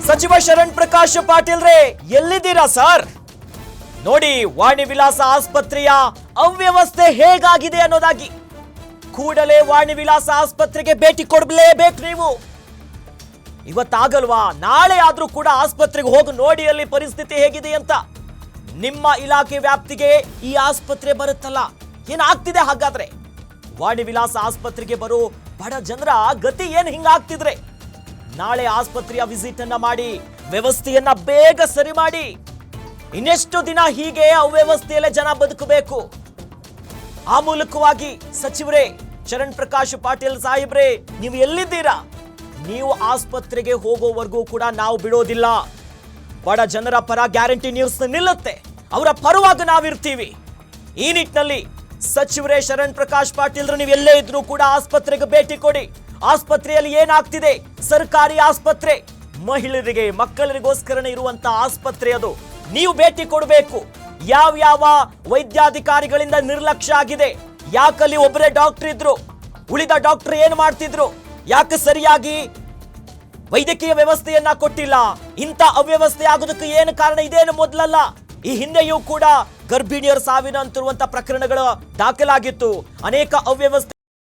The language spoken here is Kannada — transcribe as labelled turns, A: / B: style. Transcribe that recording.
A: ಸಚಿವ ಶರಣ್ ಪ್ರಕಾಶ್ ಪಾಟೀಲ್ ರೇ ಎಲ್ಲಿದ್ದೀರಾ ಸರ್? ನೋಡಿ, ವಾಣಿ ವಿಲಾಸ ಆಸ್ಪತ್ರೆಯ ಅವ್ಯವಸ್ಥೆ ಹೇಗಾಗಿದೆ ಅನ್ನೋದಾಗಿ ಕೂಡಲೇ ವಾಣಿ ವಿಲಾಸ ಆಸ್ಪತ್ರೆಗೆ ಭೇಟಿ ಕೊಡಲೇಬೇಕು ನೀವು. ಇವತ್ತಾಗಲ್ವಾ, ನಾಳೆ ಆದ್ರೂ ಕೂಡ ಆಸ್ಪತ್ರೆಗೆ ಹೋಗಿ ನೋಡಿ ಅಲ್ಲಿ ಪರಿಸ್ಥಿತಿ ಹೇಗಿದೆ ಅಂತ. ನಿಮ್ಮ ಇಲಾಖೆ ವ್ಯಾಪ್ತಿಗೆ ಈ ಆಸ್ಪತ್ರೆ ಬರುತ್ತಲ್ಲ, ಏನಾಗ್ತಿದೆ ಹಾಗಾದ್ರೆ? ವಾಣಿ ವಿಲಾಸ ಆಸ್ಪತ್ರೆಗೆ ಬರೋ ಬಡ ಜನರ ಗತಿ ಏನ್ ಹಿಂಗಾಗ್ತಿದ್ರೆ? ನಾಳೆ ಆಸ್ಪತ್ರೆಯ ವಿಸಿಟ್ ಅನ್ನ ಮಾಡಿ ವ್ಯವಸ್ಥೆಯನ್ನ ಬೇಗ ಸರಿ ಮಾಡಿ. ಇನ್ನೆಷ್ಟು ದಿನ ಹೀಗೆ ಅವ್ಯವಸ್ಥೆಯಲ್ಲೇ ಜನ ಬದುಕಬೇಕು? ಆ ಮೂಲಕವಾಗಿ ಸಚಿವರೇ, ಶರಣ್ ಪ್ರಕಾಶ್ ಪಾಟೀಲ್ ಸಾಹೇಬ್ರೆ, ನೀವು ಎಲ್ಲಿದ್ದೀರಾ? ನೀವು ಆಸ್ಪತ್ರೆಗೆ ಹೋಗೋವರೆಗೂ ಕೂಡ ನಾವು ಬಿಡೋದಿಲ್ಲ. ಬಡ ಜನರ ಪರ ಗ್ಯಾರಂಟಿ ನ್ಯೂಸ್ ನಿಲ್ಲುತ್ತೆ, ಅವರ ಪರವಾಗಿ ನಾವಿರ್ತೀವಿ. ಈ ನಿಟ್ಟಿನಲ್ಲಿ ಸಚಿವರೇ ಶರಣ್ ಪ್ರಕಾಶ್ ಪಾಟೀಲ್ ನೀವು ಎಲ್ಲೇ ಇದ್ರೂ ಕೂಡ ಆಸ್ಪತ್ರೆಗೆ ಭೇಟಿ ಕೊಡಿ. ಆಸ್ಪತ್ರೆಯಲ್ಲಿ ಏನಾಗ್ತಿದೆ? ಸರ್ಕಾರಿ ಆಸ್ಪತ್ರೆ, ಮಹಿಳೆಯರಿಗೆ ಮಕ್ಕಳಿಗೋಸ್ಕರನೇ ಇರುವಂತ ಆಸ್ಪತ್ರೆ ಅದು. ನೀವು ಭೇಟಿ ಕೊಡಬೇಕು. ಯಾವ ವೈದ್ಯಾಧಿಕಾರಿಗಳಿಂದ ನಿರ್ಲಕ್ಷ್ಯ ಆಗಿದೆ? ಯಾಕಲ್ಲಿ ಒಬ್ಬರೇ ಡಾಕ್ಟರ್ ಇದ್ರು, ಉಳಿದ ಡಾಕ್ಟರ್ ಏನ್ ಮಾಡ್ತಿದ್ರು? ಯಾಕೆ ಸರಿಯಾಗಿ ವೈದ್ಯಕೀಯ ವ್ಯವಸ್ಥೆಯನ್ನ ಕೊಟ್ಟಿಲ್ಲ? ಇಂಥ ಅವ್ಯವಸ್ಥೆ ಆಗೋದಕ್ಕೆ ಏನು ಕಾರಣ? ಇದೇನು ಮೊದಲಲ್ಲ, ಈ ಹಿಂದೆಯೂ ಕೂಡ ಗರ್ಭಿಣಿಯರ ಸಾವಿನಂತಿರುವಂತ ಪ್ರಕರಣಗಳು ದಾಖಲಾಗಿತ್ತು. ಅನೇಕ ಅವ್ಯವಸ್ಥೆ